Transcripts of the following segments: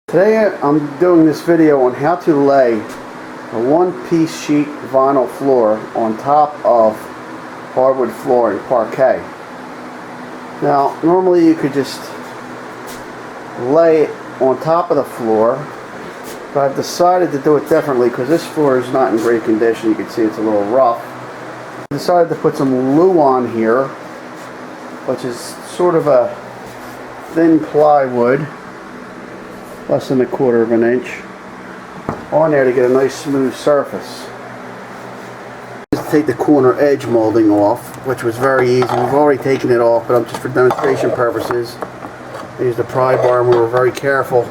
Today I'm doing this video on how to lay a one-piece sheet vinyl floor on top of hardwood flooring, parquet. Now normally you could just lay it on top of the floor, but I've decided to do it differently because this floor is not in great condition. You can see it's a little rough. I decided to put some glue on here, which is sort of a thin plywood, less than 1/4 of an inch, on there to get a nice smooth surface. Just take the corner edge molding off, which was very easy. We've already taken it off, but just for demonstration purposes, I used a pry bar and we were very careful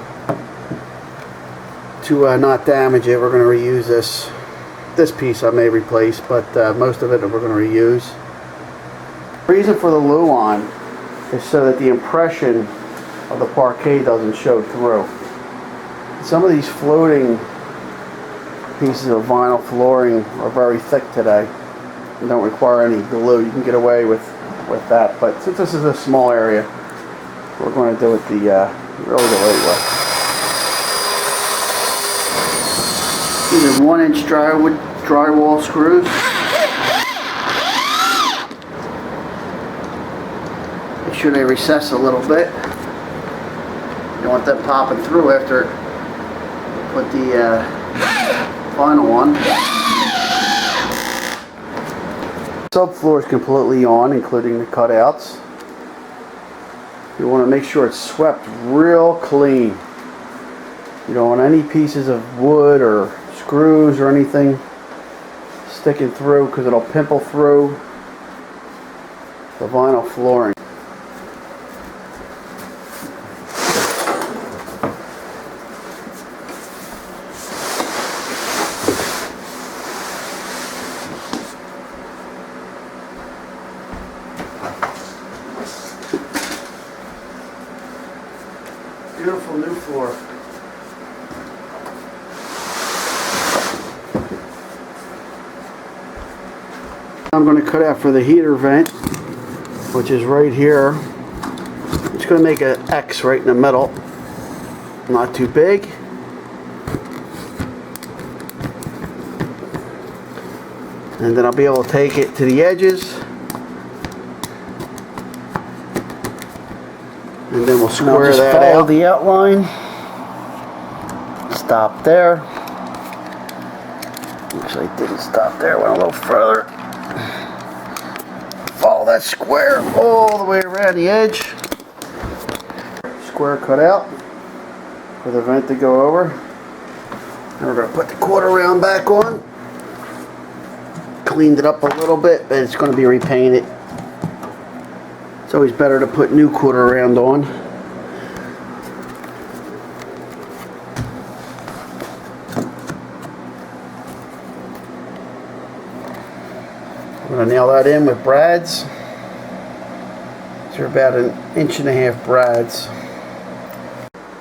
to not damage it. We're going to reuse this piece. I may replace, but most of it we're going to reuse. The reason for the glue on is so that the impression of the parquet doesn't show through. Some of these floating pieces of vinyl flooring are very thick today and don't require any glue. You can get away with that, but since this is a small area, we're going to do it really the right way. These are 1-inch drywall screws. Make sure they recess a little bit. You don't want them popping through after put the vinyl on. Subfloor is completely on, including the cutouts. You want to make sure it's swept real clean. You don't want any pieces of wood or screws or anything sticking through, because it'll pimple through the vinyl flooring. Beautiful new floor. I'm going to cut out for the heater vent, which is right here. I'm just going to make an X right in the middle. Not too big. And then I'll be able to take it to the edges. And then we'll square that out. Follow the outline. Stop there. Actually, I didn't stop there. Went a little further. Follow that square all the way around the edge. Square cut out for the vent to go over. And we're going to put the quarter round back on. Cleaned it up a little bit, but it's going to be repainted. It's always better to put new quarter round on. I'm going to nail that in with brads. These are about 1.5 inch brads.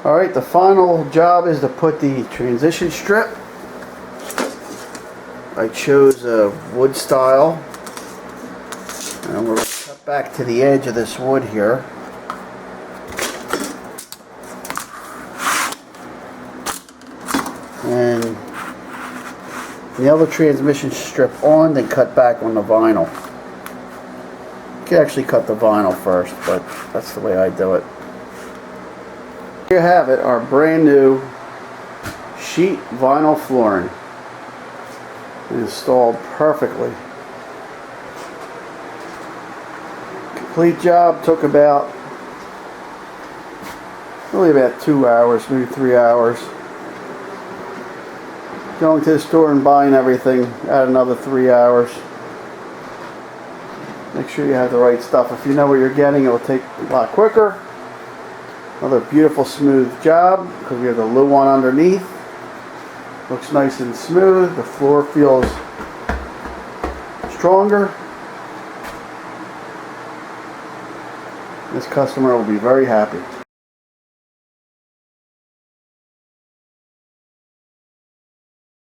Alright, the final job is to put the transition strip. I chose a wood style. And we're back to the edge of this wood here. And nail the transmission strip on, then cut back on the vinyl. You can actually cut the vinyl first, but that's the way I do it. Here you have it, our brand new sheet vinyl flooring. Installed perfectly. Complete job took really about 2 hours, maybe 3 hours. Going to the store and buying everything, add another 3 hours. Make sure you have the right stuff. If you know what you're getting, it will take a lot quicker. Another beautiful smooth job because we have the glue on underneath. Looks nice and smooth. The floor feels stronger. This customer will be very happy.